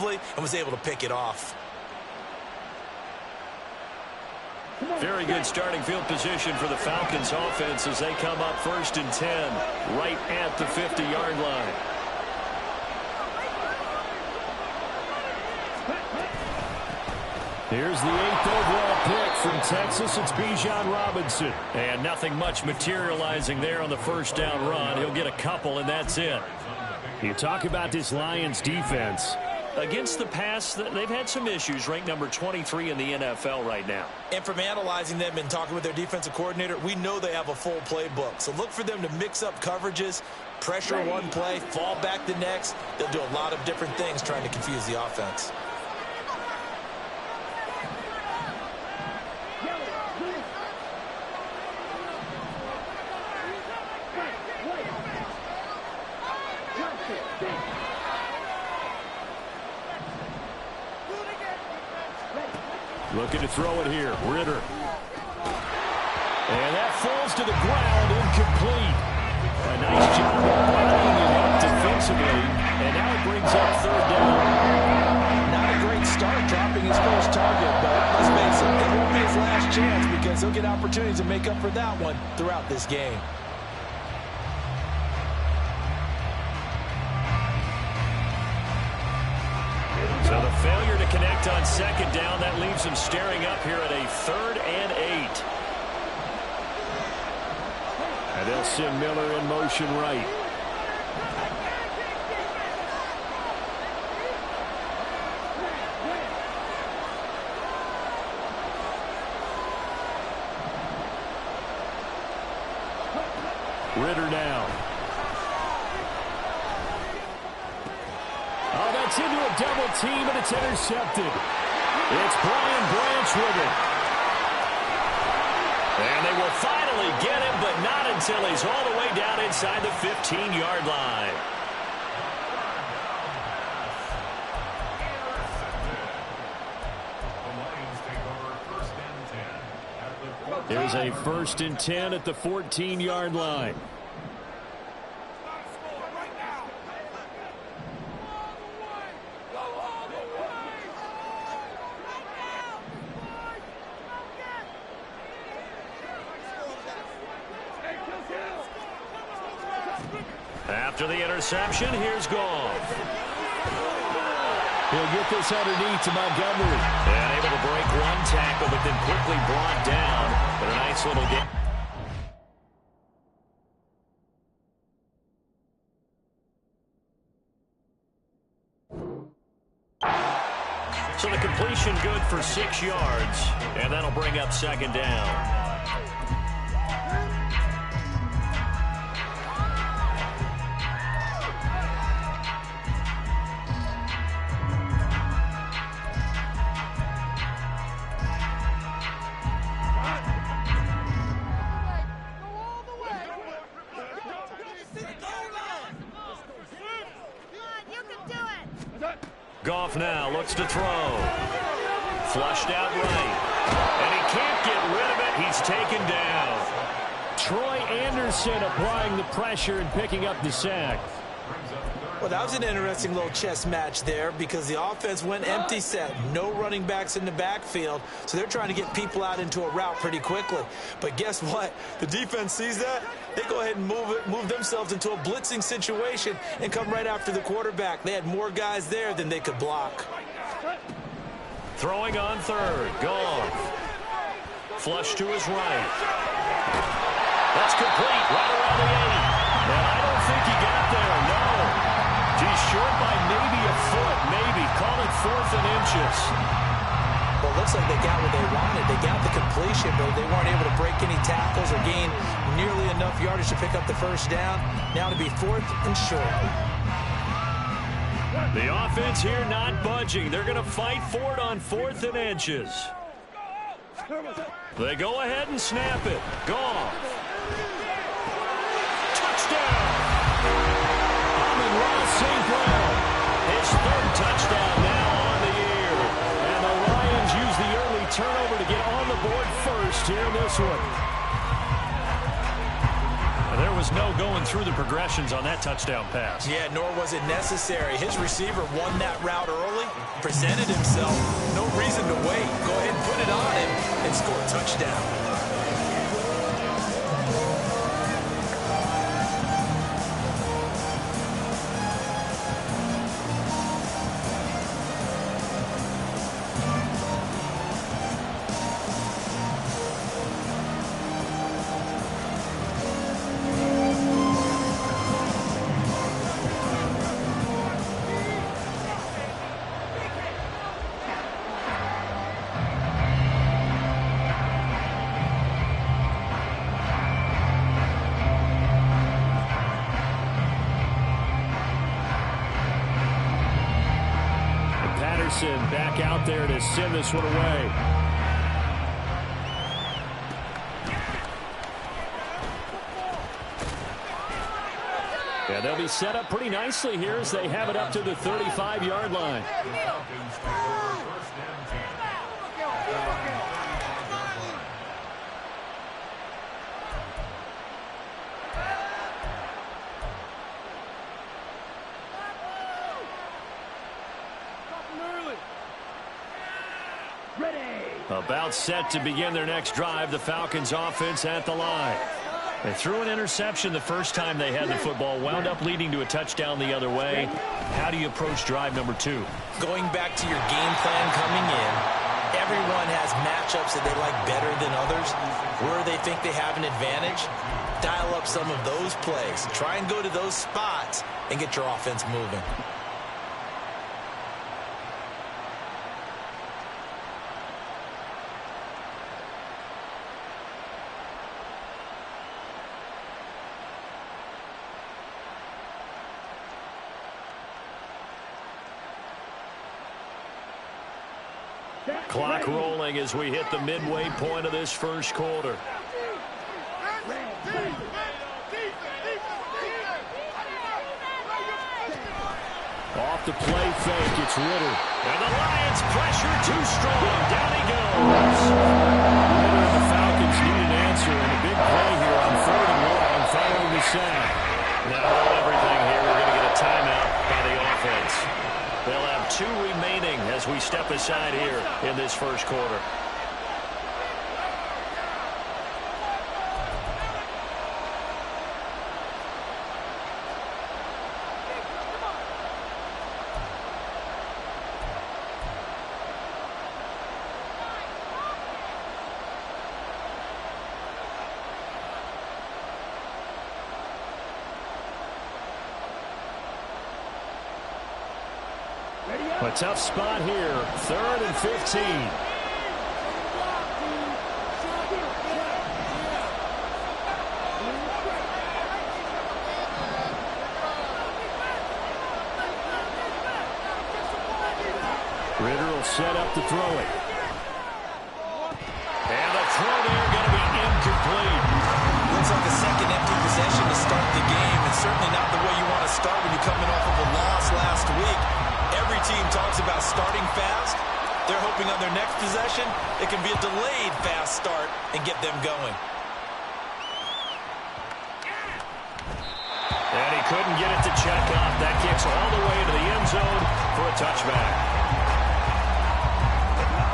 defensively and was able to pick it off. Very good starting field position for the Falcons offense as they come up 1st and 10 right at the 50-yard line. Here's the 8th overall pick from Texas. It's Bijan Robinson. And nothing much materializing there on the first down run. He'll get a couple, and that's it. You talk about this Lions defense. Against the pass, they've had some issues. Ranked number 23 in the NFL right now. And from analyzing them and talking with their defensive coordinator, we know they have a full playbook. So look for them to mix up coverages, pressure one play, fall back the next. They'll do a lot of different things trying to confuse the offense. Looking to throw it here. Ritter. And that falls to the ground, incomplete. A nice job buying it up defensively. And now it brings up 3rd down. Not a great start dropping his first target, but let's face it, it won't be his last chance because he'll get opportunities to make up for that one throughout this game. So the failure to connect on 2nd down, that leaves him staring up here at a 3rd and 8. And they'll send Miller in motion right. Ritter now. Oh, that's into a double team, and it's intercepted. It's Brian Branch with it. And they will finally get him, but not until he's all the way down inside the 15-yard line. Here's a 1st and 10 at the 14-yard line. After the interception, here's Goff. He'll get this underneath to Montgomery. And able to break one tackle, but then quickly brought down. But a nice little game. So the completion good for 6 yards. And that'll bring up 2nd down. Goff now looks to throw. Flushed out right. And he can't get rid of it. He's taken down. Troy Anderson applying the pressure and picking up the sack. Well, that was an interesting little chess match there because the offense went empty set. No running backs in the backfield, so they're trying to get people out into a route pretty quickly. But guess what? The defense sees that. They go ahead and move themselves into a blitzing situation and come right after the quarterback. They had more guys there than they could block. Throwing on 3rd. Goff. Flush to his right. That's complete right around the 8. And I don't think he got there, no. He's short by maybe a foot, maybe. Call it 4th and inches. Well, it looks like they got what they wanted. They got the completion, but they weren't able to break any tackles or gain nearly enough yardage to pick up the first down. Now to be 4th and short. The offense here not budging. They're going to fight for it on 4th and inches. They go ahead and snap it. Goff. Touchdown. St. Brown, his 3rd touchdown now on the year. And the Lions use the early turnover to get on the board first here in this one. And there was no going through the progressions on that touchdown pass. Yeah, nor was it necessary. His receiver won that route early, presented himself. No reason to wait. Go ahead and put it on him and score a touchdown. Back out there to send this one away. Yeah, they'll be set up pretty nicely here as they have it up to the 35-yard line. About set to begin their next drive. The Falcons offense at the line. They threw an interception the first time they had the football, wound up leading to a touchdown the other way. How do you approach drive number 2? Going back to your game plan coming in, everyone has matchups that they like better than others. Where they think they have an advantage, dial up some of those plays. Try and go to those spots and get your offense moving. Clock rolling as we hit the midway point of this first quarter. Off the play fake, it's Ritter. And the Lions pressure too strong. Down he goes. Ritter and the Falcons need an answer, and a big play here on 3rd and long following the sack. Now everything here, we're going to get a timeout by the offense. They'll have 2 remaining as we step aside here in this first quarter. A tough spot here, 3rd and 15. Ritter will set up to throw it. And the throw there going to be incomplete. Looks like a second empty possession to start the game, and certainly not the way you want to start when you're coming off of a loss last week. Every team talks about starting fast. They're hoping on their next possession it can be a delayed fast start and get them going. And he couldn't get it to check up. That kicks all the way into the end zone for a touchback.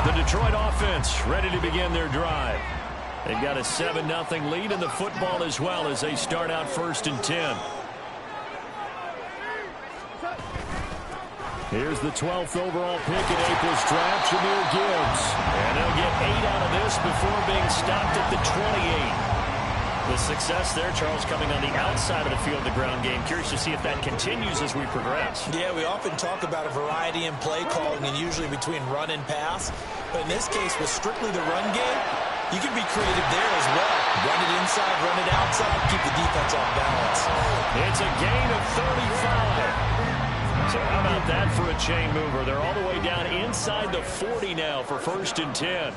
The Detroit offense ready to begin their drive. They've got a 7-0 lead in the football as well as they start out 1st and 10. Here's the 12th overall pick in April's draft, Jahmyr Gibbs. And they'll get 8 out of this before being stopped at the 28. The success there, Charles, coming on the outside of the field, the ground game. Curious to see if that continues as we progress. Yeah, we often talk about a variety in play calling and usually between run and pass. But in this case, with strictly the run game, you can be creative there as well. Run it inside, run it outside, keep the defense off balance. It's a gain of 35. So how about that for a chain mover? They're all the way down inside the 40 now for 1st and 10.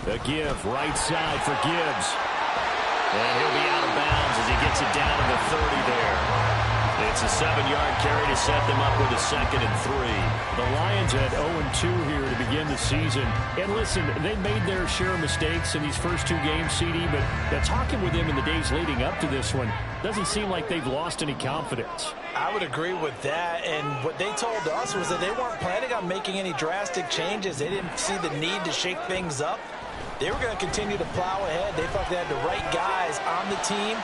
The give, right side for Gibbs. And he'll be out of bounds as he gets it down to the 30 there. It's a 7-yard carry to set them up with a 2nd and 3. The Lions had 0-2 here to begin the season. And listen, they made their share of mistakes in these first 2 games, CD, but talking with them in the days leading up to this one, doesn't seem like they've lost any confidence. I would agree with that, and what they told us was that they weren't planning on making any drastic changes. They didn't see the need to shake things up. They were going to continue to plow ahead. They thought they had the right guys on the team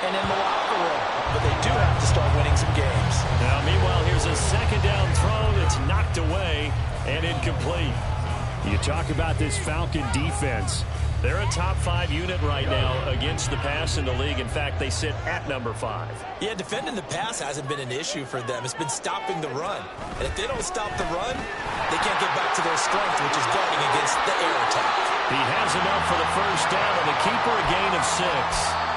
and in the locker room, but they do have to start winning some games. Now, meanwhile, here's a second down throw that's knocked away and incomplete. You talk about this Falcon defense. They're a top 5 unit right now against the pass in the league. In fact, they sit at number 5. Yeah, defending the pass hasn't been an issue for them. It's been stopping the run. And if they don't stop the run, they can't get back to their strength, which is guarding against the air attack. He has enough for the first down, and the keeper a gain of 6.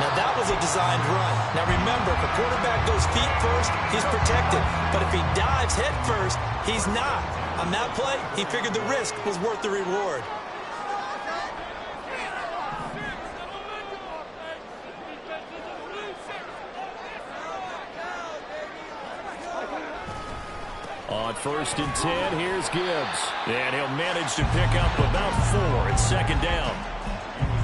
Now, that was a designed run. Now, remember, if a quarterback goes feet first, he's protected. But if he dives head first, he's not. On that play, he figured the risk was worth the reward. On 1st and 10, here's Gibbs. And he'll manage to pick up about 4 at second down.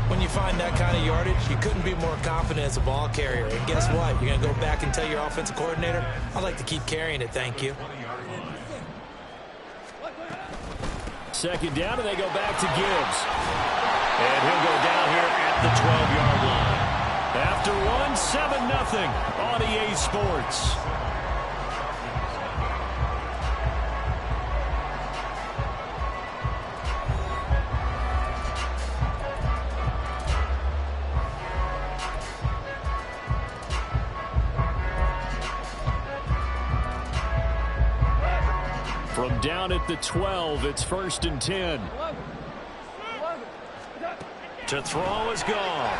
When you find that kind of yardage, you couldn't be more confident as a ball carrier. And guess what? You're going to go back and tell your offensive coordinator, I'd like to keep carrying it, thank you. Second down, and they go back to Gibbs. And he'll go down here at the 12-yard line. After one, 7-0 on EA Sports. From down at the 12, it's 1st and 10. To throw is gone.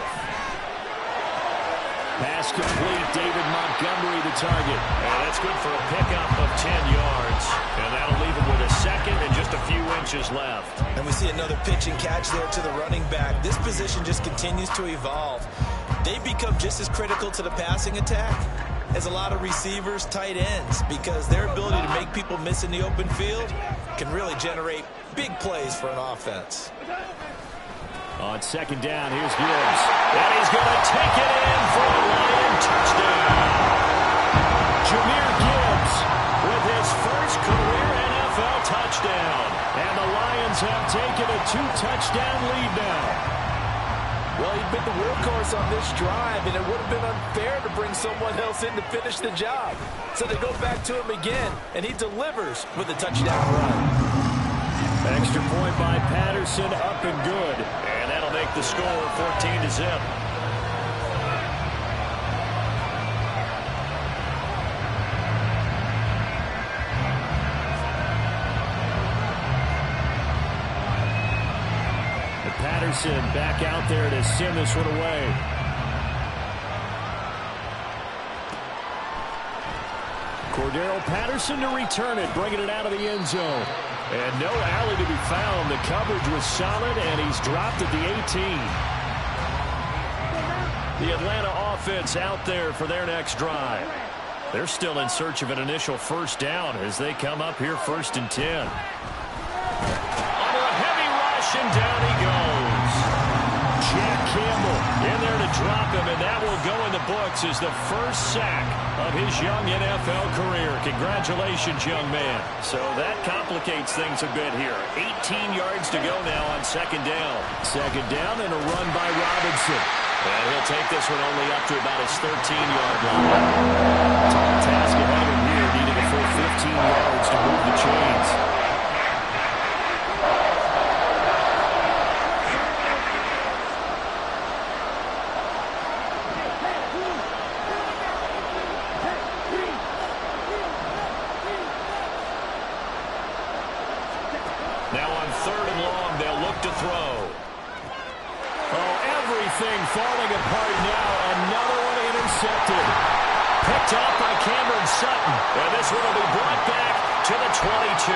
Pass complete. David Montgomery the target. And that's good for a pickup of 10 yards. And that'll leave him with a second and just a few inches left. And we see another pitch and catch there to the running back. This position just continues to evolve. They become just as critical to the passing attack as a lot of receivers, tight ends, because their ability to make people miss in the open field can really generate big plays for an offense. On second down, here's Gibbs. And he's going to take it in for a Lion touchdown. Jahmyr Gibbs with his first career NFL touchdown. And the Lions have taken a 2-touchdown lead now. Well, he'd been the workhorse on this drive, and it would have been unfair to bring someone else in to finish the job. So they go back to him again, and he delivers with a touchdown run. Extra point by Patterson, up and good. And that'll make the score 14-0. Patterson back out there to send this one away. Cordero Patterson to return it, bringing it out of the end zone. And no alley to be found. The coverage was solid, and he's dropped at the 18. The Atlanta offense out there for their next drive. They're still in search of an initial first down as they come up here 1st and 10. And down he goes. Jack Campbell in there to drop him, and that will go in the books as the first sack of his young NFL career. Congratulations, young man. So that complicates things a bit here. 18 yards to go now on second down. Second down and a run by Robinson. And he'll take this one only up to about his 13-yard line. Tall task ahead of him here, needing a full 15 yards to move the chains. Falling apart now. Another one intercepted. Picked off by Cameron Sutton. And this one will be brought back to the 22.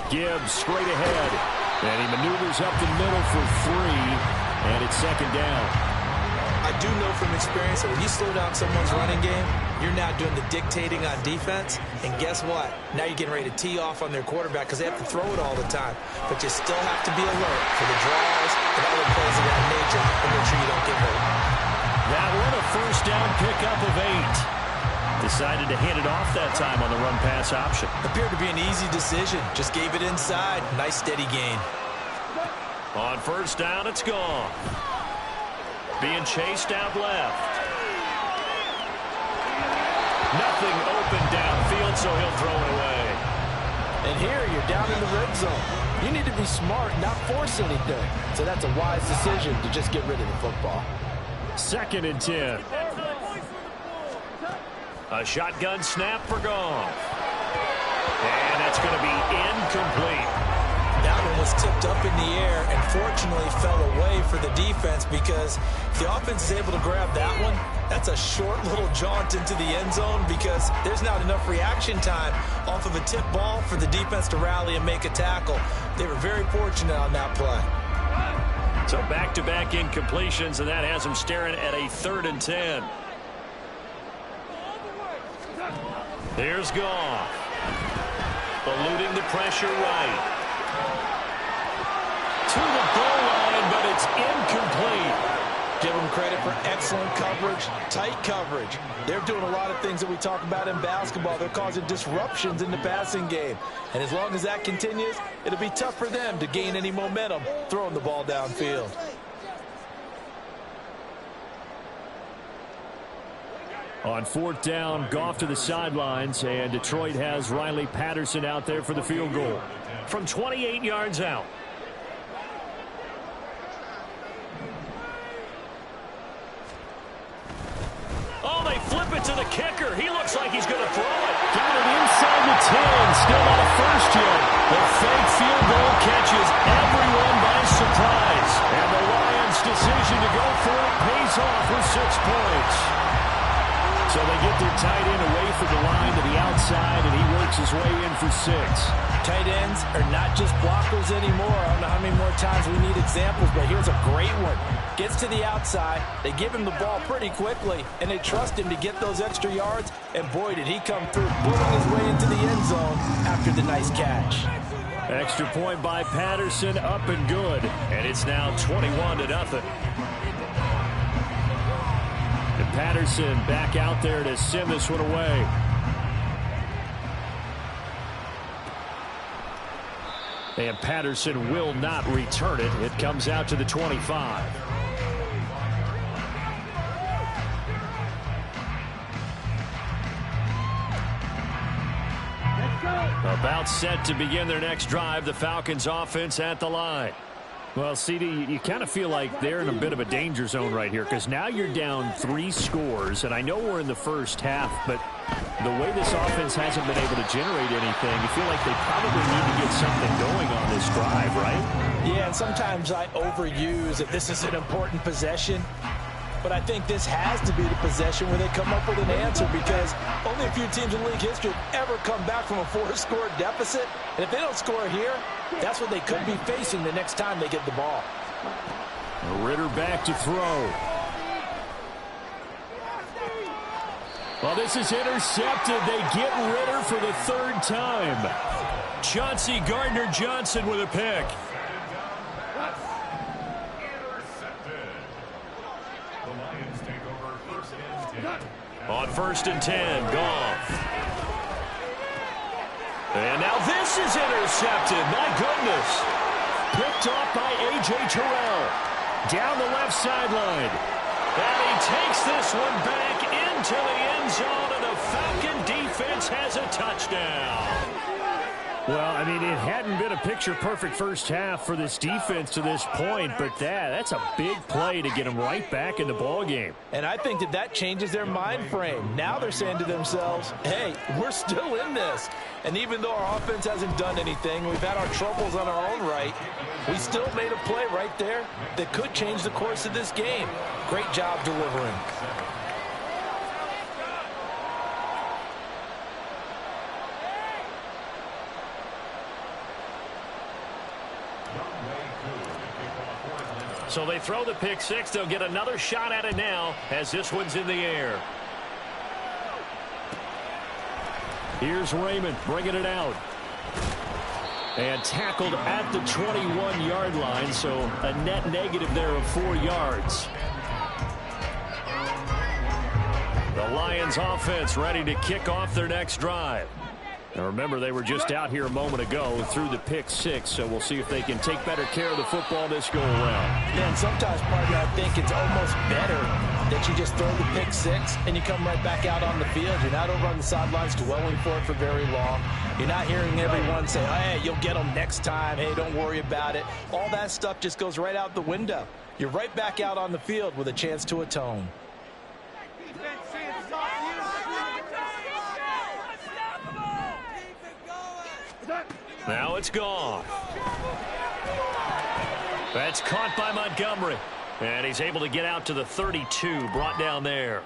Gibbs straight ahead. And he maneuvers up the middle for 3. And it's second down. I do know from experience that when you slow down someone's running game, you're now doing the dictating on defense. And guess what? Now you're getting ready to tee off on their quarterback because they have to throw it all the time. But you still have to be alert for the draws and other plays of that nature and make sure you don't get hurt. That one, a first down pickup of 8. Decided to hand it off that time on the run-pass option. Appeared to be an easy decision. Just gave it inside. Nice steady gain. On first down, it's gone. Being chased out left. Nothing open downfield, so he'll throw it away. And here you're down in the red zone. You need to be smart, not force anything. So that's a wise decision to just get rid of the football. Second and 10. A shotgun snap for Goff. And that's going to be incomplete. That one was tipped up in the air and fortunately fell away for the defense because if the offense is able to grab that one, that's a short little jaunt into the end zone because there's not enough reaction time off of a tip ball for the defense to rally and make a tackle. They were very fortunate on that play. So back-to-back incompletions, and that has them staring at a 3rd and 10. There's Goff. Eluding the pressure right. To the goal line, but it's incomplete. Give them credit for excellent coverage, tight coverage. They're doing a lot of things that we talk about in basketball. They're causing disruptions in the passing game. And as long as that continues, it'll be tough for them to gain any momentum throwing the ball downfield. On 4th down, Goff to the sidelines, and Detroit has Riley Patterson out there for the field goal from 28 yards out. Oh, they flip it to the kicker. He looks like he's going to throw it. Got it inside the 10. Still not a first yet. The fake field goal catches everyone by surprise. And the Lions' decision to go for it pays off with 6 points. So they get their tight end away from the line to the outside, and he works his way in for 6. Tight ends are not just blockers anymore. I don't know how many more times we need examples, but here's a great one. Gets to the outside, they give him the ball pretty quickly, and they trust him to get those extra yards, and boy, did he come through, bulling his way into the end zone after the nice catch. Extra point by Patterson, up and good, and it's now 21-0. And Patterson back out there to send this one away. And Patterson will not return it. It comes out to the 25. About set to begin their next drive, the Falcons offense at the line. Well, CD, you kind of feel like they're in a bit of a danger zone right here because now you're down 3 scores, and I know we're in the first half, but the way this offense hasn't been able to generate anything, you feel like they probably need to get something going on this drive, right? Yeah, and sometimes I overuse that this is an important possession, but I think this has to be the possession where they come up with an answer because only a few teams in league history have ever come back from a 4-score deficit, and if they don't score here, that's what they could be facing the next time they get the ball. Ritter back to throw. Well, this is intercepted. They get Ritter for the 3rd time. Chauncey Gardner-Johnson with a pick. On 1st and 10, Goff. And now this is intercepted. My goodness. Picked off by A.J. Terrell. Down the left sideline. And he takes this one back into the end zone, and the Falcon defense has a touchdown. Well, I mean, it hadn't been a picture-perfect first half for this defense to this point, but that's a big play to get them right back in the ballgame. And I think that changes their mind frame. Now they're saying to themselves, hey, we're still in this. And even though our offense hasn't done anything, we've had our troubles on our own right, we still made a play right there that could change the course of this game. Great job delivering. So they throw the pick six. They'll get another shot at it now as this one's in the air. Here's Raymond bringing it out. And tackled at the 21-yard line, so a net negative there of 4 yards. The Lions offense ready to kick off their next drive. Now remember, they were just out here a moment ago through the pick six, so we'll see if they can take better care of the football this go around. Yeah, and sometimes, partner, I think it's almost better that you just throw the pick six and you come right back out on the field. You're not over on the sidelines dwelling for it for very long. You're not hearing everyone say, hey, you'll get them next time. Hey, don't worry about it. All that stuff just goes right out the window. You're right back out on the field with a chance to atone. Now it's gone. That's caught by Montgomery. And he's able to get out to the 32, brought down there.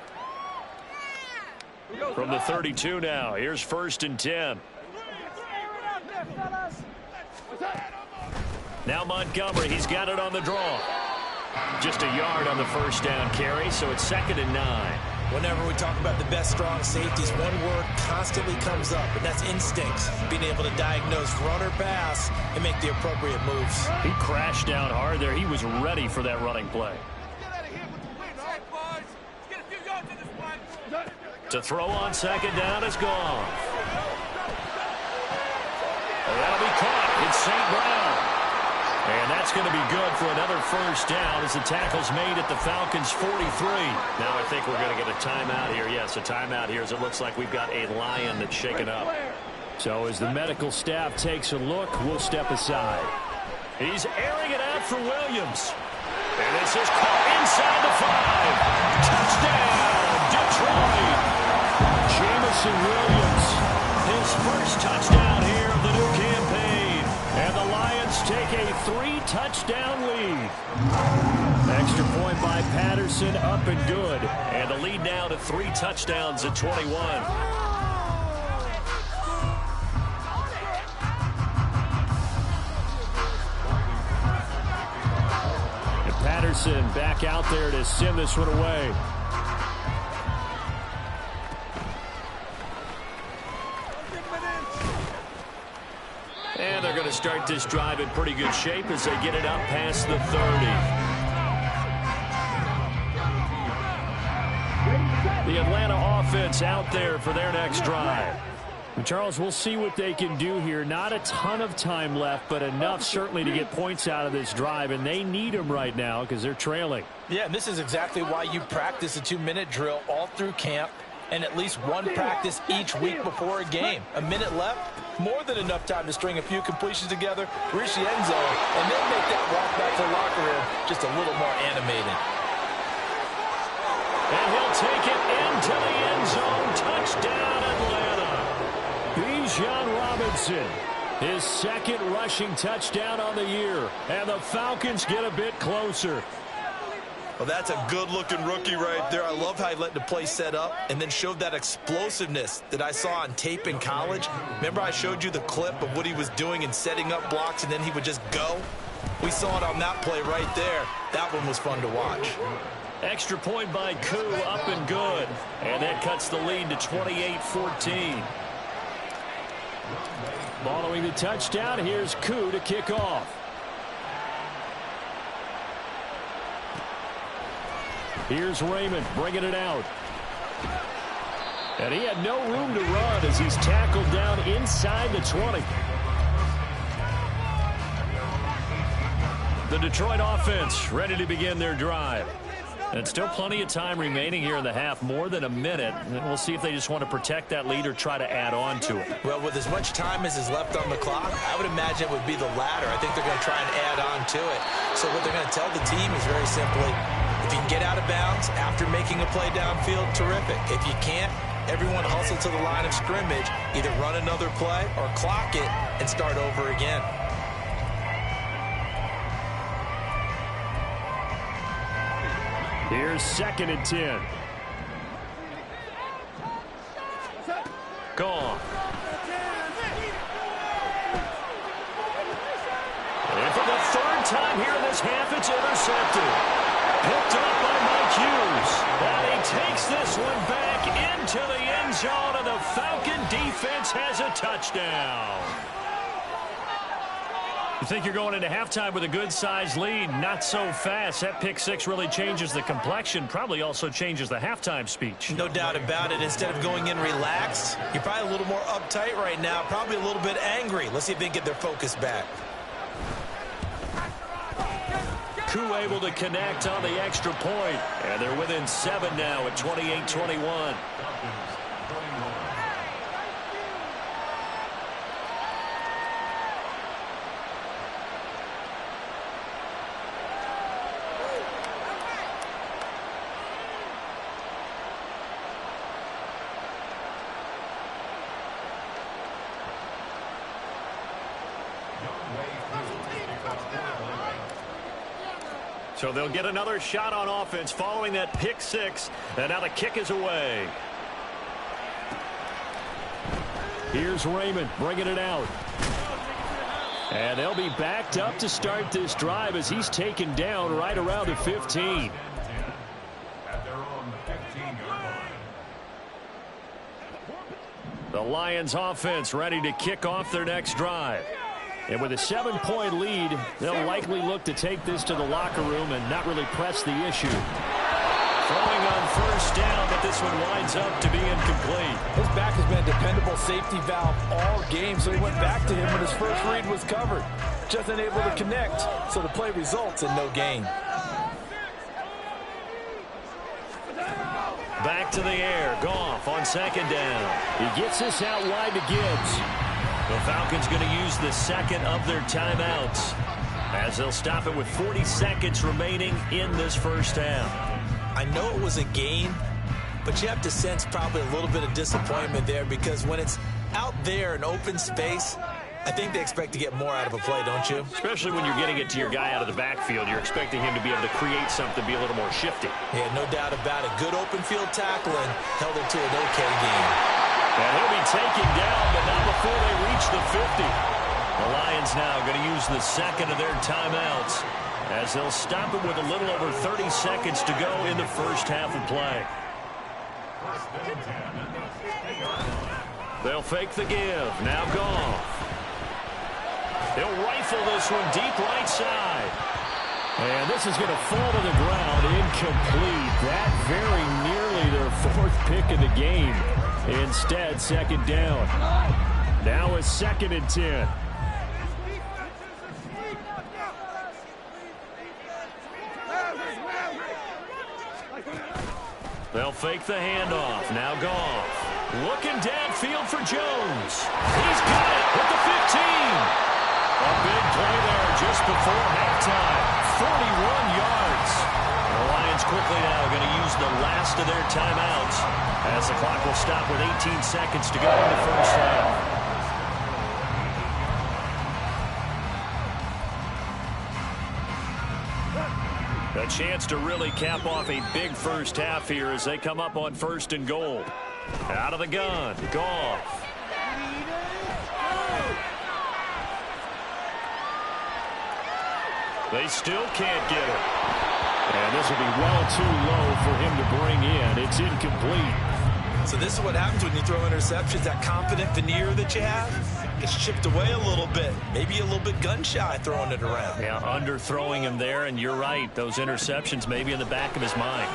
From the 32 now, here's 1st and 10. Now Montgomery, he's got it on the draw. Just a yard on the first down carry, so it's 2nd and 9. Whenever we talk about the best strong safeties, one word constantly comes up, and that's instincts. Being able to diagnose run or pass and make the appropriate moves. He crashed down hard there. He was ready for that running play. To throw on 2nd down is gone. That'll be caught. It's St. Brown. And that's going to be good for another first down as the tackle's made at the Falcons' 43. Now I think we're going to get a timeout here. Yes, a timeout here as it looks like we've got a Lion that's shaken up. So as the medical staff takes a look, we'll step aside. He's airing it out for Williams. And this is caught inside the 5. Touchdown, Detroit. Jamison Williams, his first touchdown here of the new campaign. And the Lions take a 3-touchdown lead. Extra point by Patterson, up and good. And the lead now to 3 touchdowns at 21. And Patterson back out there to send this one away. And they're going to start this drive in pretty good shape as they get it up past the 30. The Atlanta offense out there for their next drive. And Charles, we'll see what they can do here. Not a ton of time left, but enough certainly to get points out of this drive, and they need them right now because they're trailing. Yeah, and this is exactly why you practice a 2-minute drill all through camp and at least one practice each week before a game. A minute left, more than enough time to string a few completions together, reach the end zone, and then make that walk back to the locker room just a little more animated. And he'll take it into the end zone. Touchdown, Atlanta. Bijan Robinson, his 2nd rushing touchdown on the year. And the Falcons get a bit closer. Well, that's a good-looking rookie right there. I love how he let the play set up and then showed that explosiveness that I saw on tape in college. Remember I showed you the clip of what he was doing and setting up blocks, and then he would just go? We saw it on that play right there. That one was fun to watch. Extra point by Koo, up and good. And that cuts the lead to 28-14. Following the touchdown, here's Koo to kick off. Here's Raymond bringing it out. And he had no room to run as he's tackled down inside the 20. The Detroit offense ready to begin their drive. And still plenty of time remaining here in the half, more than a minute. And we'll see if they just want to protect that lead or try to add on to it. Well, with as much time as is left on the clock, I would imagine it would be the latter. I think they're going to try and add on to it. So what they're going to tell the team is very simply, if you can get out of bounds after making a play downfield, terrific. If you can't, everyone hustle to the line of scrimmage, either run another play or clock it and start over again. Here's 2nd and 10. Gone. And for the 3rd time here in this first half. It's intercepted. Picked up by Mike Hughes. And he takes this one back into the end zone, and the Falcon defense has a touchdown. You think you're going into halftime with a good-sized lead. Not so fast. That pick six really changes the complexion, probably also changes the halftime speech. No doubt about it. Instead of going in relaxed, you're probably a little more uptight right now, probably a little bit angry. Let's see if they can get their focus back. Koo able to connect on the extra point, and they're within 7 now at 28-21. So they'll get another shot on offense following that pick six. And now the kick is away. Here's Raymond bringing it out. And they'll be backed up to start this drive as he's taken down right around the 15. The Lions offense ready to kick off their next drive. And with a 7-point lead, they'll likely look to take this to the locker room and not really press the issue. Throwing on first down, but this one winds up to be incomplete. His back has been a dependable safety valve all game, so he went back to him when his first read was covered. Just unable to connect, so the play results in no gain. Back to the air. Goff on second down. He gets this out wide to Gibbs. The Falcons going to use the second of their timeouts as they'll stop it with 40 seconds remaining in this first half. I know it was a game, but you have to sense probably a little bit of disappointment there because when it's out there in open space, I think they expect to get more out of a play, don't you? Especially when you're getting it to your guy out of the backfield. You're expecting him to be able to create something, be a little more shifty. Yeah, no doubt about it. Good open field tackling held it to an okay game. And he'll be taken down, but not before they reach the 50. The Lions now going to use the second of their timeouts as they'll stop it with a little over 30 seconds to go in the first half of play. They'll fake the give. Now Goff. They'll rifle this one deep right side. And this is going to fall to the ground incomplete. That very nearly their fourth pick of the game. Instead, second down. Now a 2nd and 10. They'll fake the handoff. Now Goff. Looking downfield for Jones. He's got it with the 15. A big play there just before halftime. 41 yards. The Lions quickly now going to use the last of their timeouts as the clock will stop with 18 seconds to go in the first half. A chance to really cap off a big first half here as they come up on 1st and goal. Out of the gun, Goff. They still can't get it. And this will be well too low for him to bring in. It's incomplete. So this is what happens when you throw interceptions. That confident veneer that you have gets chipped away a little bit. Maybe a little bit gun-shy throwing it around. Yeah, underthrowing him there, and you're right. Those interceptions may be in the back of his mind.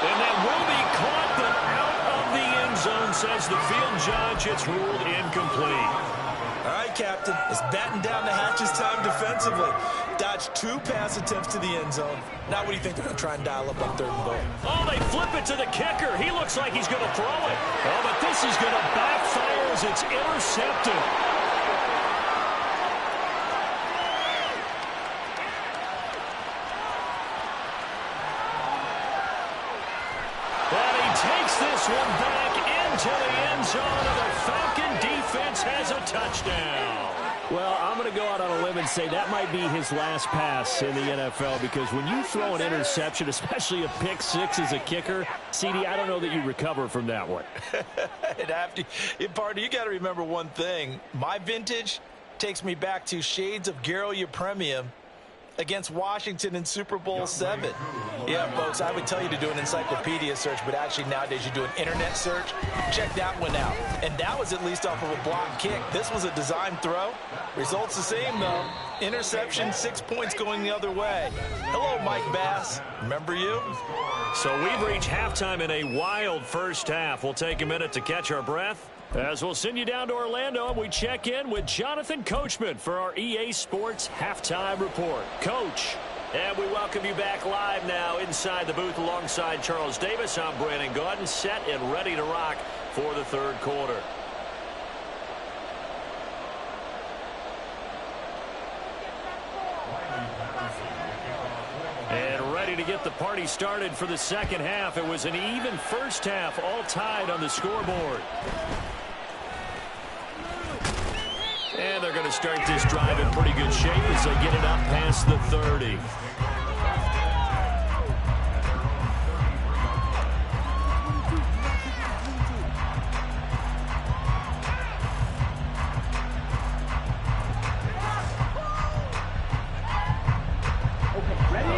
And that will be caught, but out of the end zone, says the field judge. It's ruled incomplete. All right, Captain. It's batting down the hatches time defensively. Dodged 2 pass attempts to the end zone. Now what do you think they're going to try and dial up on 3rd and goal? Oh, they flip it to the kicker. He looks like he's going to throw it. Oh, but this is going to backfire as it's intercepted. And he takes this one back into the end zone, and the Falcon defense has a touchdown. Well, I'm going to go out on a limb and say that might be his last pass in the NFL, because when you throw an interception, especially a pick six as a kicker, CD, I don't know that you recover from that one. Partner, you got to remember one thing. My vintage, Takes me back to shades of Garo Yepremian against Washington in Super Bowl 7. Yeah, folks, I would tell you to do an encyclopedia search, but actually nowadays you do an internet search. Check that one out. And that was at least off of a block kick. This was a design throw. Results the same, though. Interception, 6 points going the other way. Hello, Mike Bass. Remember you? So we've reached halftime in a wild first half. We'll take a minute to catch our breath, as we'll send you down to Orlando and we check in with Jonathan Coachman for our EA Sports Halftime Report. Coach. And we welcome you back live now inside the booth alongside Charles Davis. I'm Brandon Gaudin, set and ready to rock for the third quarter. And ready to get the party started for the second half. It was an even first half, all tied on the scoreboard. And they're going to start this drive in pretty good shape as they get it up past the 30.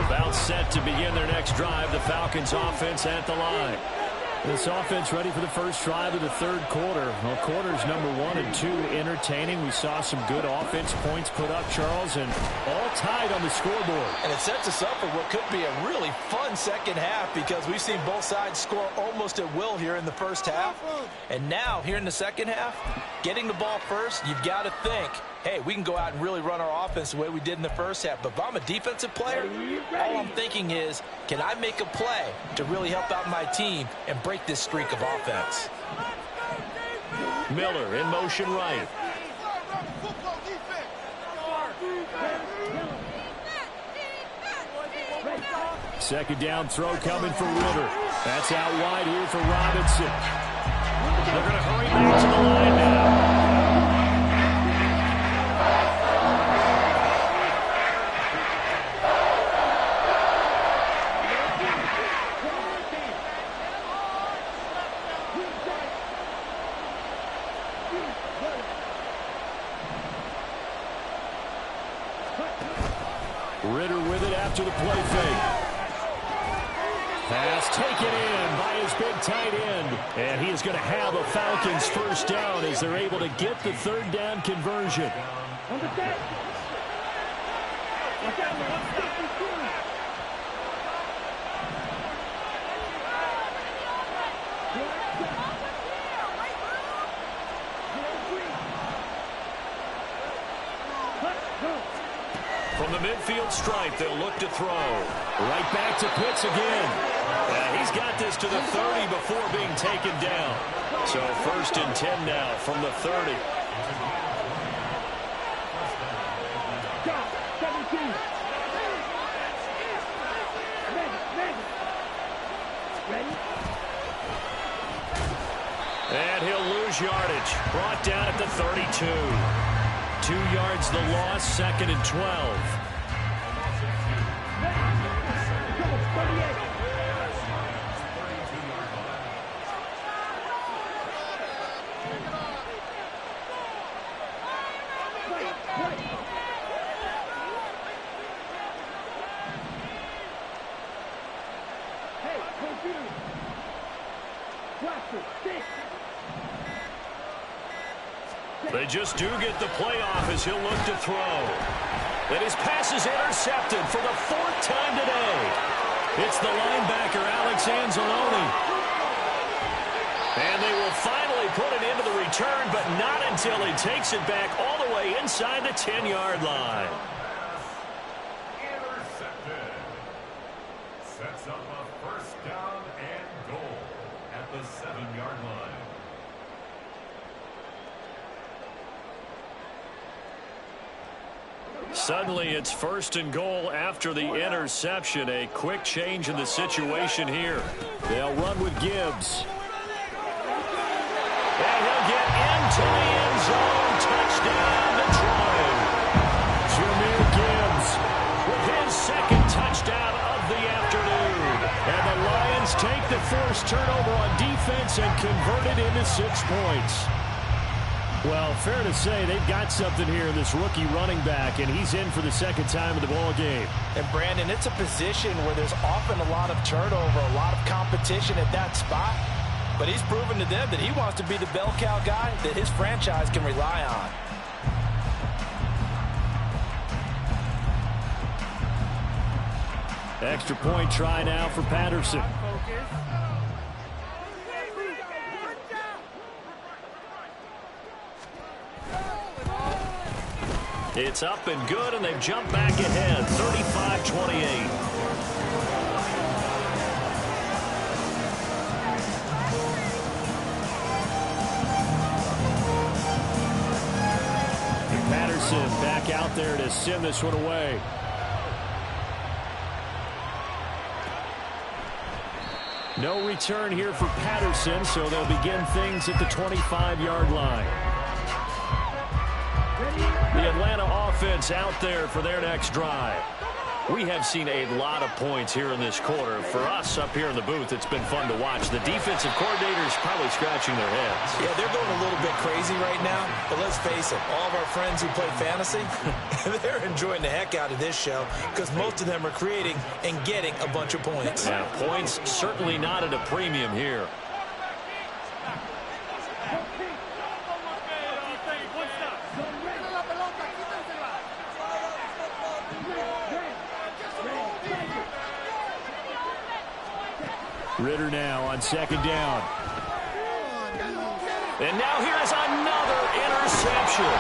About set to begin their next drive. The Falcons offense at the line. This offense ready for the first drive of the third quarter. Well, quarters number 1 and 2 entertaining. We saw some good offense points put up, Charles, and all tied on the scoreboard. And it sets us up for what could be a really fun second half, because we've seen both sides score almost at will here in the first half. And now, here in the second half, getting the ball first, you've got to think, hey, we can go out and really run our offense the way we did in the first half. But if I'm a defensive player, all I'm thinking is, can I make a play to really help out my team and break this streak of offense? Miller in motion right. Second down throw coming for Ritter. That's out wide here for Robinson. They're going to hurry back to the line now. Ritter with it after the play fake. Pass taken in by his big tight end. And he is going to have a Falcons first down as they're able to get the third down conversion. From the midfield stripe, they'll look to throw. Right back to Pitts again. He's got this to the 30 before being taken down. So first and 10 now from the 30. And he'll lose yardage. Brought down at the 32. 2 yards the loss, second and 12. They just do get the playoff as he'll look to throw. And his pass is intercepted for the 4th time today. It's the linebacker, Alex Anzalone. And they will finally put it into the return, but not until he takes it back all the way inside the 10-yard line. Intercepted. Sets up a first down and goal at the 7-yard line. Suddenly, it's first and goal after the interception. A quick change in the situation here. They'll run with Gibbs. And he'll get into the end zone. Touchdown, Detroit. Jahmyr Gibbs with his second touchdown of the afternoon. And the Lions take the forced turnover on defense and convert it into 6 points. Well, fair to say they've got something here in this rookie running back, and he's in for the second time in the ball game. And, Brandon, it's a position where there's often a lot of turnover, a lot of competition at that spot. But he's proven to them that he wants to be the bell cow guy that his franchise can rely on. Extra point try now for Patterson. It's up and good, and they've jumped back ahead, 35-28. Patterson back out there to send this one away. No return here for Patterson, so they'll begin things at the 25-yard line. The Atlanta offense out there for their next drive. We have seen a lot of points here in this quarter. For us up here in the booth, it's been fun to watch. The defensive coordinators probably scratching their heads. Yeah, they're going a little bit crazy right now, but let's face it, all of our friends who play fantasy, they're enjoying the heck out of this show because most of them are creating and getting a bunch of points. Yeah, points certainly not at a premium here. Ritter now on second down. And now here's another interception.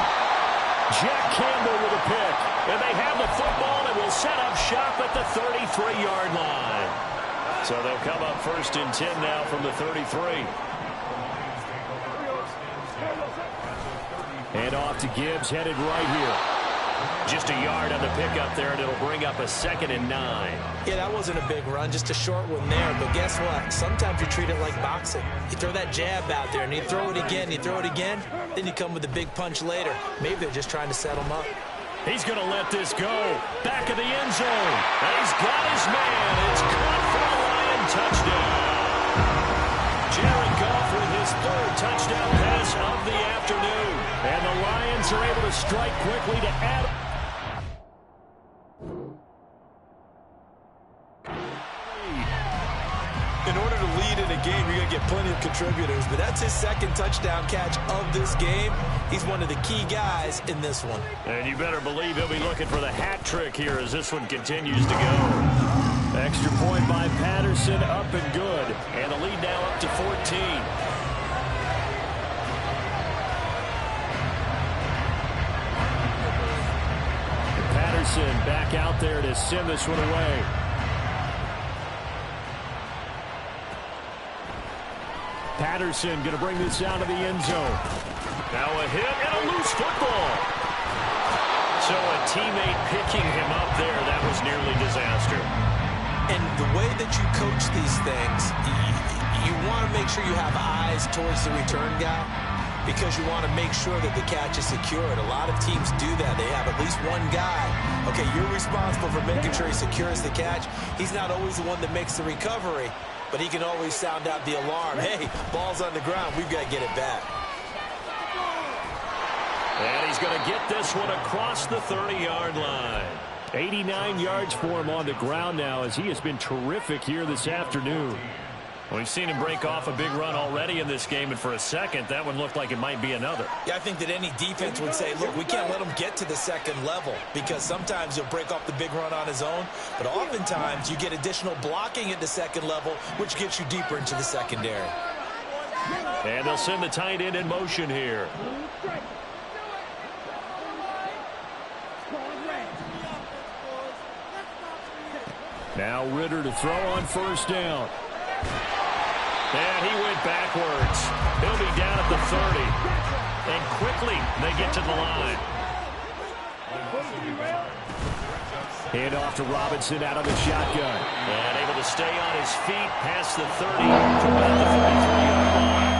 Jack Campbell with a pick. And they have the football and will set up shop at the 33-yard line. So they'll come up first and 10 now from the 33. And off to Gibbs, headed right here. Just a yard on the pickup there, and it'll bring up a 2nd and 9. Yeah, that wasn't a big run, just a short one there. But guess what? Sometimes you treat it like boxing. You throw that jab out there, and you throw it again, you throw it again, then you come with a big punch later. Maybe they're just trying to set him up. He's going to let this go. Back of the end zone. And he's got his man. It's caught for a Lion touchdown. Jared Goff with his 3rd touchdown pass of the afternoon. And the Lions are able to strike quickly to add. In order to lead in a game, you're going to get plenty of contributors. But that's his 2nd touchdown catch of this game. He's one of the key guys in this one. And you better believe he'll be looking for the hat trick here as this one continues to go. Extra point by Patterson, up and good. And the lead now up to 14. Patterson back out there to send this one away. Patterson going to bring this out of the end zone. Now a hit and a loose football. So a teammate picking him up there, that was nearly disaster. And the way that you coach these things, you want to make sure you have eyes towards the return guy because you want to make sure that the catch is secured. A lot of teams do that. They have at least one guy. Okay, you're responsible for making sure he secures the catch. He's not always the one that makes the recovery, but he can always sound out the alarm. Hey, ball's on the ground. We've got to get it back. And he's going to get this one across the 30-yard line. 89 yards for him on the ground now as he has been terrific here this afternoon. We've seen him break off a big run already in this game, and for a second, that one looked like it might be another. Yeah, I think that any defense would say, look, we can't let him get to the second level because sometimes he'll break off the big run on his own, but oftentimes you get additional blocking at the second level, which gets you deeper into the secondary. And they'll send the tight end in motion here. Now Ritter to throw on first down. And he went backwards. He'll be down at the 30. And quickly they get to the line. Hand off to Robinson out of the shotgun. And able to stay on his feet past the 30 to about the 33-yard line.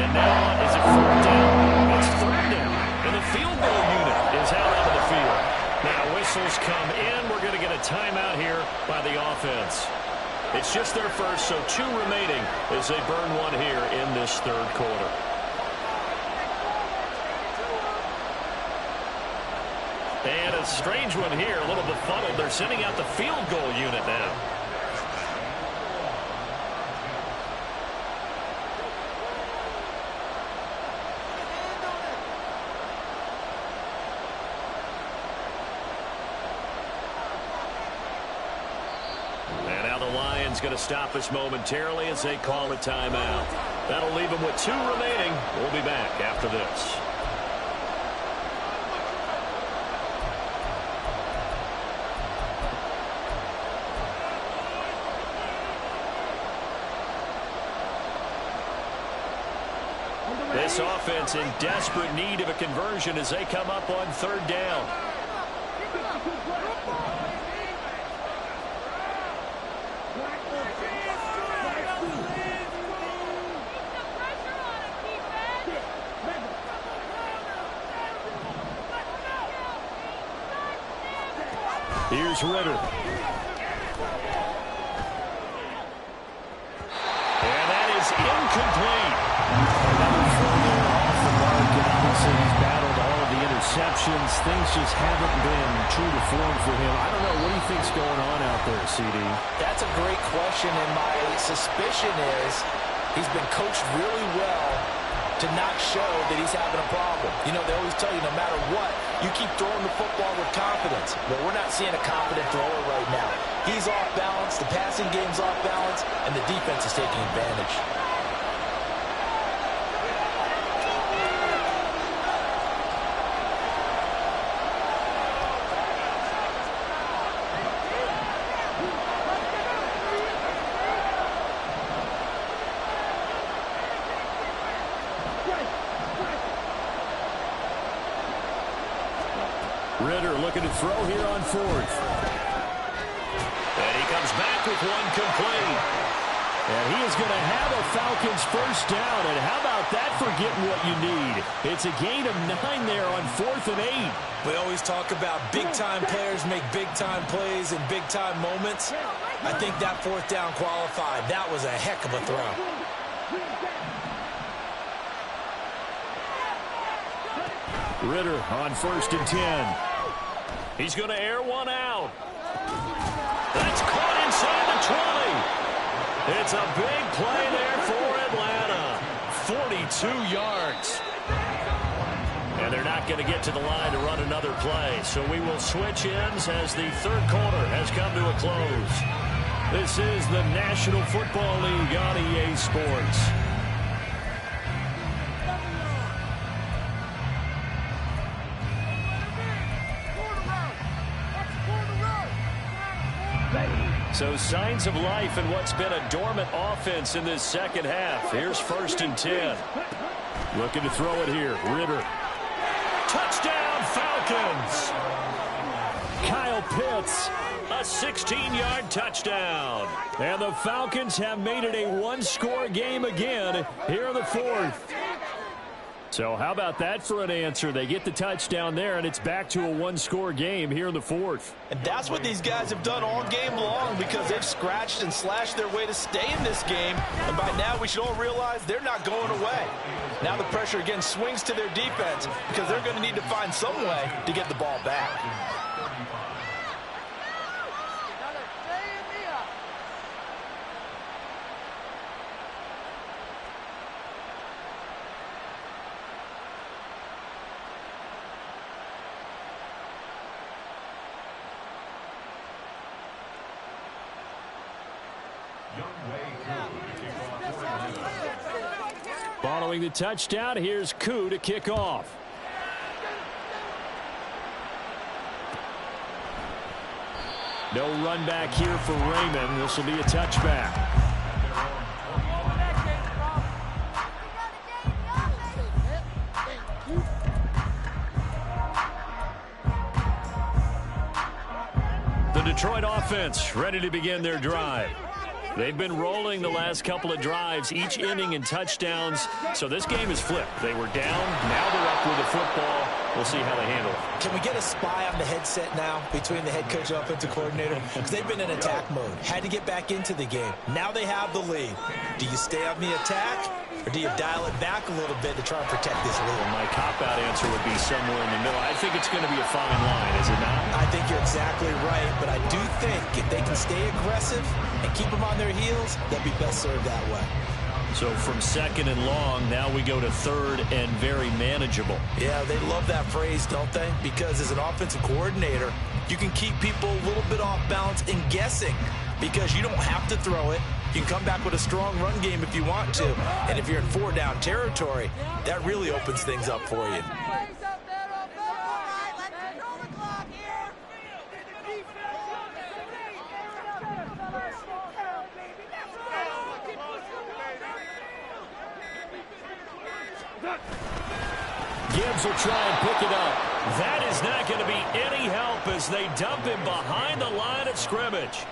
And now is it 4th down? It's 3rd down. And the field goal unit is out onto the field. Now whistles come in. We're going to get a timeout here by the offense. It's just their first, so 2 remaining as they burn one here in this 3rd quarter. A strange one here, a little befuddled. They're sending out the field goal unit now. And now the Lions going to stop us momentarily as they call a timeout. That'll leave them with 2 remaining. We'll be back after this. This offense in desperate need of a conversion as they come up on 3rd down. Here's Ritter. And that is incomplete. Another throw off the mark, and obviously he's battled all of the interceptions. Things just haven't been true to form for him. I don't know. What do you think's going on out there, CD? That's a great question, and my suspicion is he's been coached really well to not show that he's having a problem. You know, they always tell you no matter what, you keep throwing the football with confidence. But we're not seeing a confident thrower right now. He's off balance, the passing game's off balance, and the defense is taking advantage. Ritter looking to throw here on 4th. And he comes back with one complete. And he is going to have a Falcons first down. And how about that for getting what you need? It's a gain of 9 there on 4th and 8. We always talk about big-time players make big-time plays in big-time moments. I think that 4th down qualified. That was a heck of a throw. Ritter on 1st and 10. He's going to air one out. That's caught inside the 20. It's a big play there for Atlanta. 42 yards. And they're not going to get to the line to run another play. So we will switch ends as the 3rd quarter has come to a close. This is the National Football League on EA Sports. So signs of life in what's been a dormant offense in this second half. Here's 1st and 10. Looking to throw it here. Ritter. Touchdown, Falcons! Kyle Pitts. A 16-yard touchdown. And the Falcons have made it a 1-score game again here in the 4th. So how about that for an answer? They get the touchdown there, and it's back to a 1-score game here in the 4th. And that's what these guys have done all game long because they've scratched and slashed their way to stay in this game. And by now, we should all realize they're not going away. Now the pressure again swings to their defense because they're going to need to find some way to get the ball back. Following the touchdown, here's Koo to kick off. No run back here for Raymond. This will be a touchback. The Detroit offense ready to begin their drive. They've been rolling the last couple of drives, each inning in touchdowns. So this game is flipped. They were down, now they're up with the football, We'll see how they handle it. Can we get a spy on the headset now between the head coach and offensive coordinator? Because they've been in attack mode. Had to get back into the game. Now they have the lead. Do you stay on the attack, or do you dial it back a little bit to try and protect this lead? Well, my cop-out answer would be somewhere in the middle. I think it's going to be a fine line, is it not? I think you're exactly right, but I do think if they can stay aggressive and keep them on their heels, they'll be best served that way. So from second and long, now we go to third and very manageable. Yeah, they love that phrase, don't they? Because as an offensive coordinator, you can keep people a little bit off balance and guessing because you don't have to throw it. You can come back with a strong run game if you want to. And if you're in 4-down territory, that really opens things up for you. Gibbs will try and pick it up. That is not going to be any help as they dump him behind the line of scrimmage.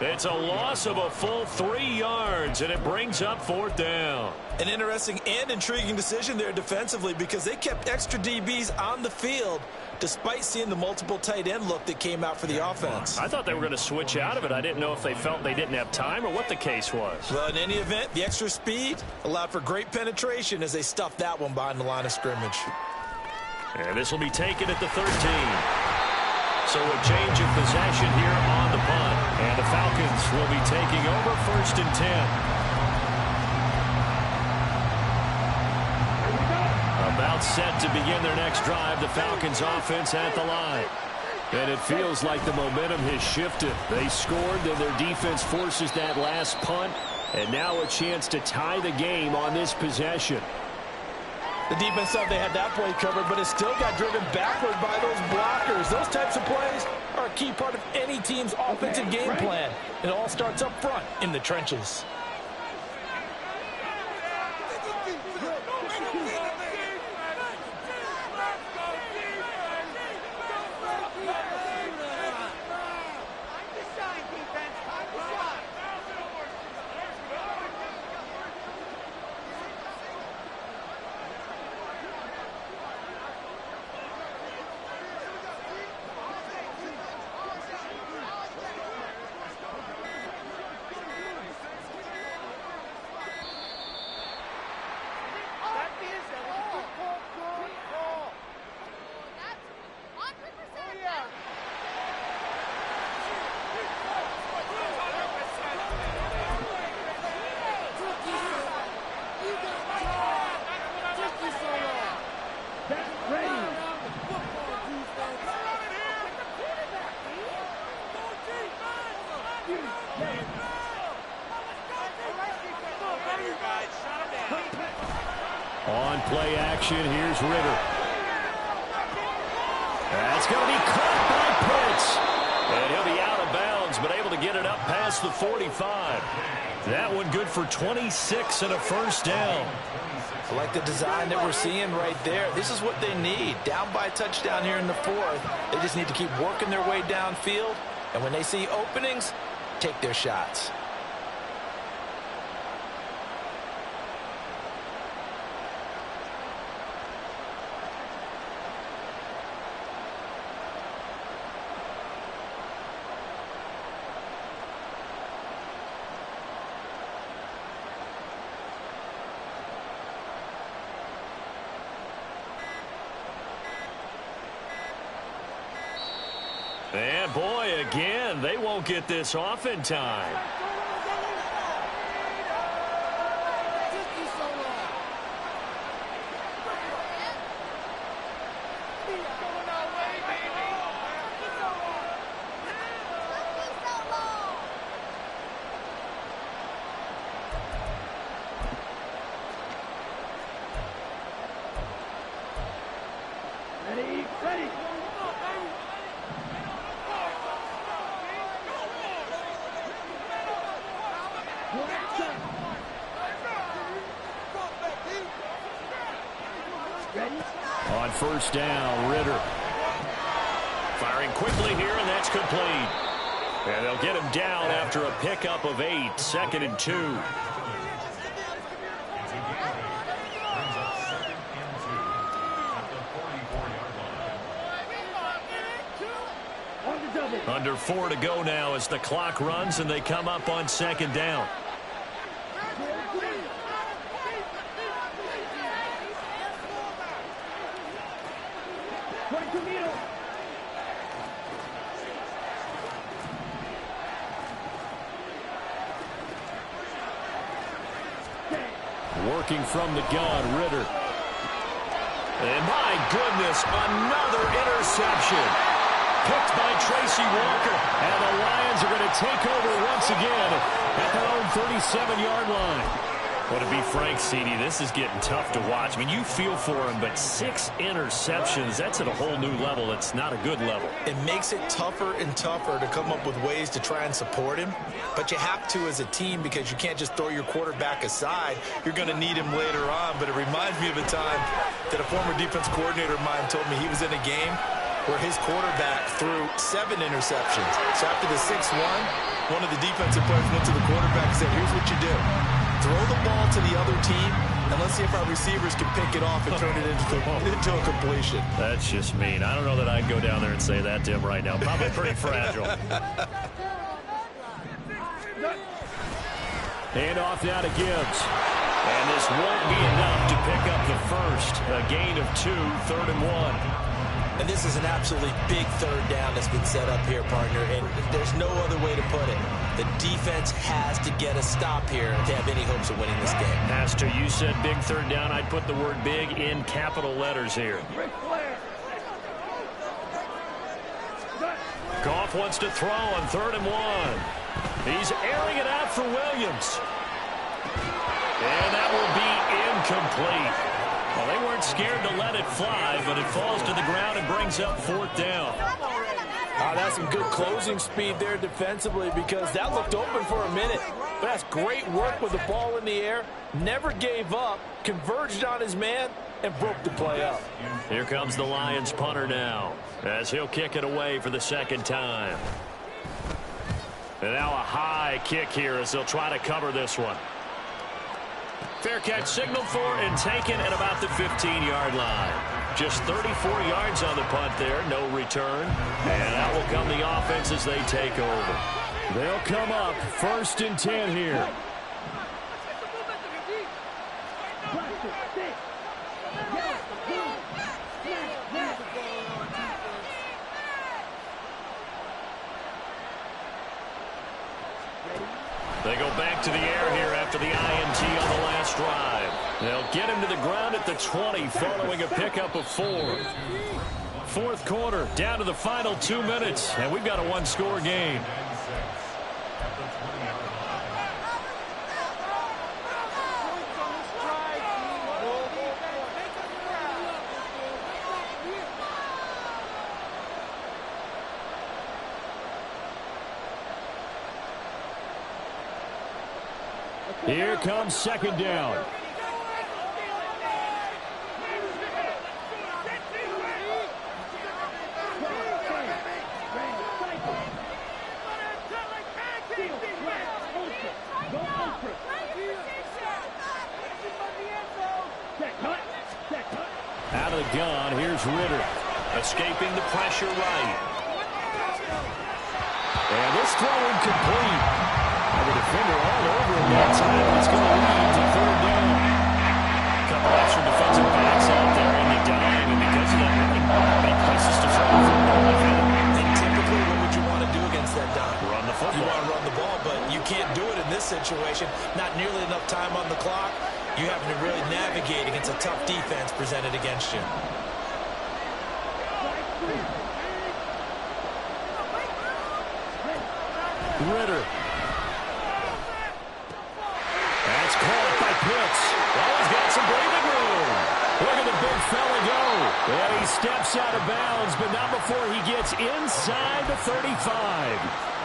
It's a loss of a full 3 yards, and it brings up 4th down. An interesting and intriguing decision there defensively because they kept extra DBs on the field despite seeing the multiple tight end look that came out for the offense. I thought they were going to switch out of it. I didn't know if they felt they didn't have time or what the case was. Well, in any event, the extra speed allowed for great penetration as they stuffed that one behind the line of scrimmage. And this will be taken at the 13. So a change of possession here on the punt. And the Falcons will be taking over 1st and 10. About set to begin their next drive, the Falcons offense at the line. And it feels like the momentum has shifted. They scored, then their defense forces that last punt. And now a chance to tie the game on this possession. The defense thought they had that play covered, but it still got driven backward by those blockers. Those types of plays are a key part of any team's offensive game plan. It all starts up front in the trenches. On play action, here's Ritter. That's going to be caught by Pitts. And he'll be out of bounds, but able to get it up past the 45. That one good for 26 and a 1st down. I like the design that we're seeing right there. This is what they need. Down by a touchdown here in the 4th. They just need to keep working their way downfield. And when they see openings, take their shots. And boy, again, they won't get this off in time. On 1st down, Ritter. Firing quickly here, and that's complete. And they'll get him down after a pickup of 8, 2nd and 2. Under 4 to go now as the clock runs and they come up on second down. Working from the gun, Ritter. And my goodness, another interception. Picked by Tracy Walker. And the Lions are going to take over once again at their own 37-yard line. Well, to be frank, CD, this is getting tough to watch. I mean, you feel for him, but 6 interceptions, that's at a whole new level. It's not a good level. It makes it tougher and tougher to come up with ways to try and support him. But you have to as a team because you can't just throw your quarterback aside. You're going to need him later on. But it reminds me of a time that a former defense coordinator of mine told me he was in a game where his quarterback threw 7 interceptions. So after the 6-1, one of the defensive players went to the quarterback and said, here's what you do. Throw the ball to the other team, and let's see if our receivers can pick it off and turn it into a completion. That's just mean. I don't know that I'd go down there and say that to him right now. Probably pretty fragile. Hand off now to Gibbs. And this won't be enough to pick up the first. A gain of 2, 3rd and 1. And this is an absolutely big third down that's been set up here, partner, and there's no other way to put it. The defense has to get a stop here to have any hopes of winning this game. Pastor, you said big third down. I'd put the word big in capital letters here. Goff wants to throw on 3rd and 1. He's airing it out for Williams. And that will be incomplete. Well, they weren't scared to let it fly, but it falls to the ground and brings up 4th down. That's some good closing speed there defensively because that looked open for a minute. But that's great work with the ball in the air. Never gave up, converged on his man, and broke the play up. Here comes the Lions punter now as he'll kick it away for the 2nd time. And now a high kick here as they'll try to cover this one. Fair catch signaled for and taken at about the 15-yard line. Just 34 yards on the punt there, no return. And out will come the offense as they take over. They'll come up 1st and 10 here. They go back to the air here after the INT on the last drive. They'll get him to the ground at the 20 following a pickup of 4. 4th quarter, down to the final 2 minutes, and we've got a 1-score game. Here comes 2nd down. Out of the gun, here's Ritter. Escaping the pressure right. And this throw incomplete. The defender all over him that time. It's going to lead to 3rd down. A couple extra defensive backs out there in the dime, and because of that, really not many places to throw the football. And typically, what would you want to do against that dime? Run the football. You want to run the ball, but you can't do it in this situation. Not nearly enough time on the clock. You having to really navigate against a tough defense presented against you. Ritter. That's caught by Pitts. Oh, he's got some breathing room. Look at the big fella go. And he steps out of bounds, but not before he gets inside the 35.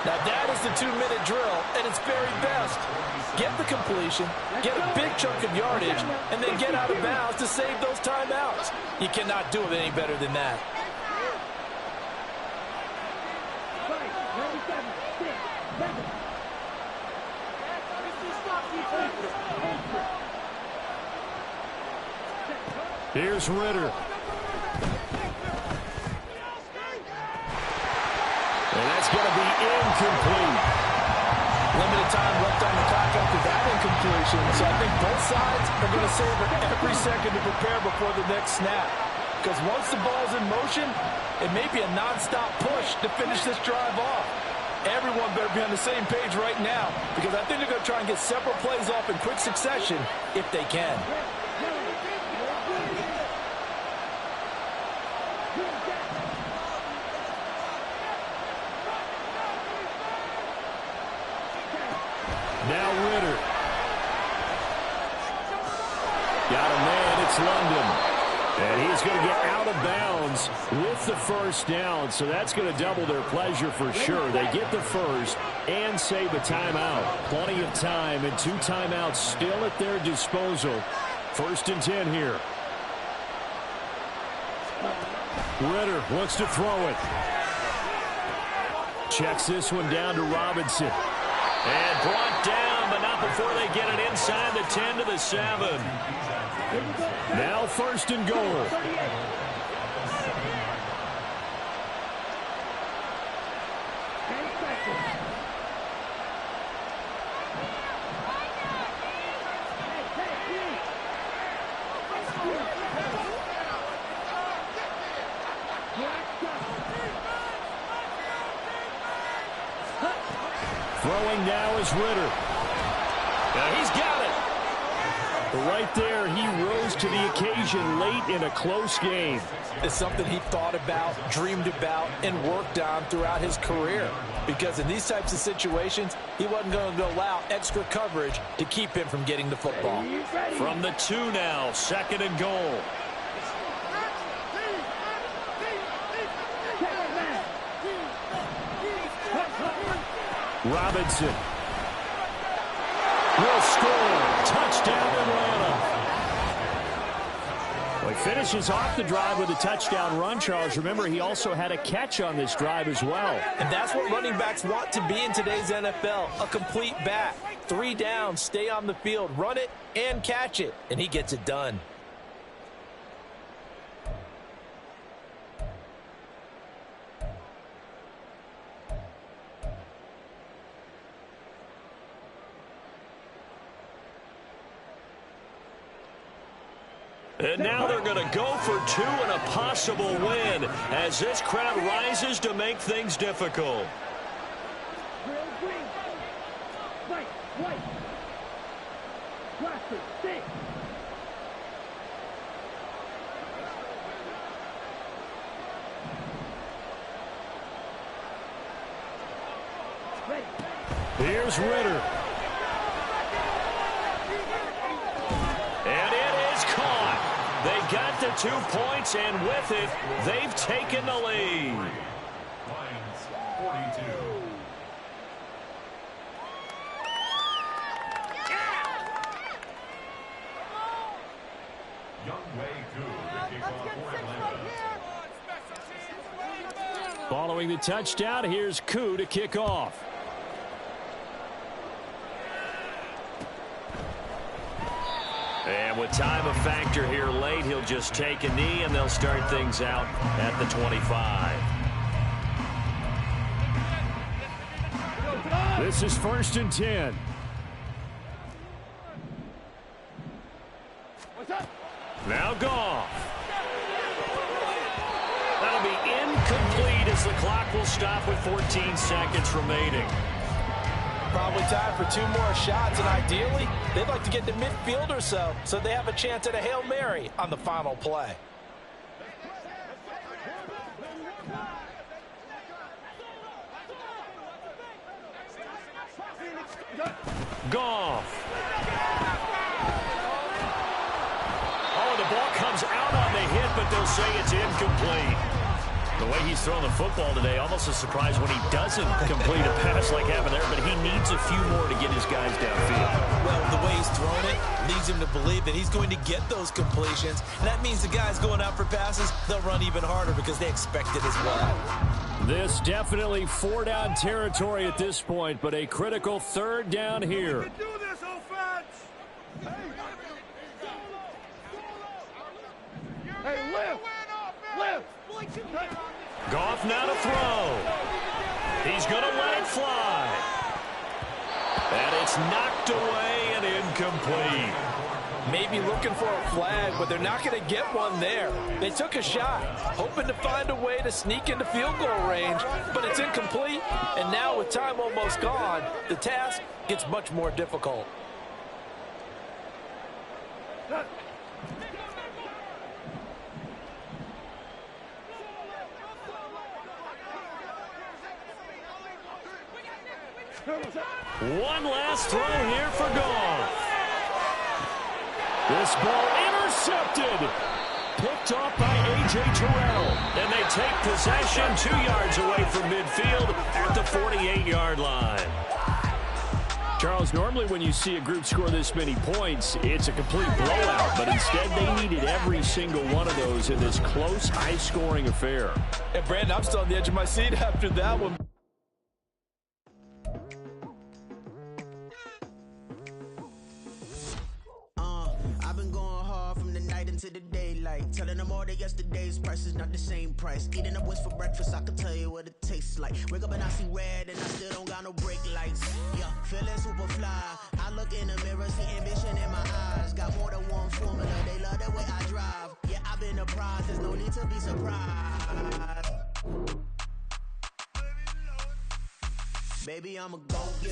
Now that is the 2-minute drill at its very best. Get the completion, get a big chunk of yardage, and then get out of bounds to save those timeouts. You cannot do it any better than that. Here's Ritter. And that's going to be incomplete. Limited time left on the clock after that incompletion, so I think both sides are going to savor every second to prepare before the next snap. Because once the ball's in motion, it may be a nonstop push to finish this drive off. Everyone better be on the same page right now, because I think they're going to try and get several plays off in quick succession if they can. Now Ritter. Got a man, it's London. And he's going to get out of bounds with the first down, so that's going to double their pleasure for sure. They get the first and save a timeout. Plenty of time and 2 timeouts still at their disposal. 1st and 10 here. Ritter wants to throw it. Checks this one down to Robinson. And brought down, but not before they get it inside the 10 to the 7. Now 1st and goal. Throwing now is Ritter. Now he's got it. Right there, he rose to the occasion late in a close game. It's something he thought about, dreamed about, and worked on throughout his career. Because in these types of situations, he wasn't going to allow extra coverage to keep him from getting the football. From the 2 now, 2nd and goal. Robinson will score. Touchdown, Atlanta. Well, he finishes off the drive with a touchdown run, Charles. Remember, he also had a catch on this drive as well. And that's what running backs want to be in today's NFL, a complete back. 3 downs, stay on the field, run it, and catch it. And he gets it done. And now they're going to go for 2 and a possible win as this crowd rises to make things difficult. Here's Ritter. And it is caught. They got the 2 points, and with it, they've taken the lead. Lions 42. Following the touchdown, here's Koo to kick off. And with time a factor here late, he'll just take a knee, and they'll start things out at the 25. This is 1st and 10. Now Goff. That'll be incomplete as the clock will stop with 14 seconds remaining. Probably time for 2 more shots, and ideally, they'd like to get to midfield or so they have a chance at a Hail Mary on the final play. Goff. Oh, the ball comes out on the hit, but they'll say it's incomplete. The way he's throwing the football today, almost a surprise when he doesn't complete a pass like happened there, but he needs a few more to get his guys downfield. Well, the way he's throwing it leads him to believe that he's going to get those completions. And that means the guys going out for passes, they'll run even harder because they expect it as well. This definitely 4-down territory at this point, but a critical 3rd down here. Goff now to throw. He's going to let it fly. And it's knocked away and incomplete. Maybe looking for a flag, but they're not going to get one there. They took a shot, hoping to find a way to sneak into field goal range, but it's incomplete. And now with time almost gone, the task gets much more difficult. One last throw here for Goff. This ball intercepted. Picked off by A.J. Terrell. And they take possession 2 yards away from midfield at the 48-yard line. Charles, normally when you see a group score this many points, it's a complete blowout. But instead, they needed every single one of those in this close, high-scoring affair. And, Brandon, I'm still on the edge of my seat after that one. Into the daylight, telling them all that yesterday's price is not the same price. Eating up what's for breakfast, I can tell you what it tastes like. Wake up and I see red and I still don't got no brake lights. Yeah, feeling super fly. I look in the mirror, see ambition in my eyes. Got more than one formula, they love the way I drive. Yeah, I've been a prize, there's no need to be surprised. Baby, I'm a go-getter.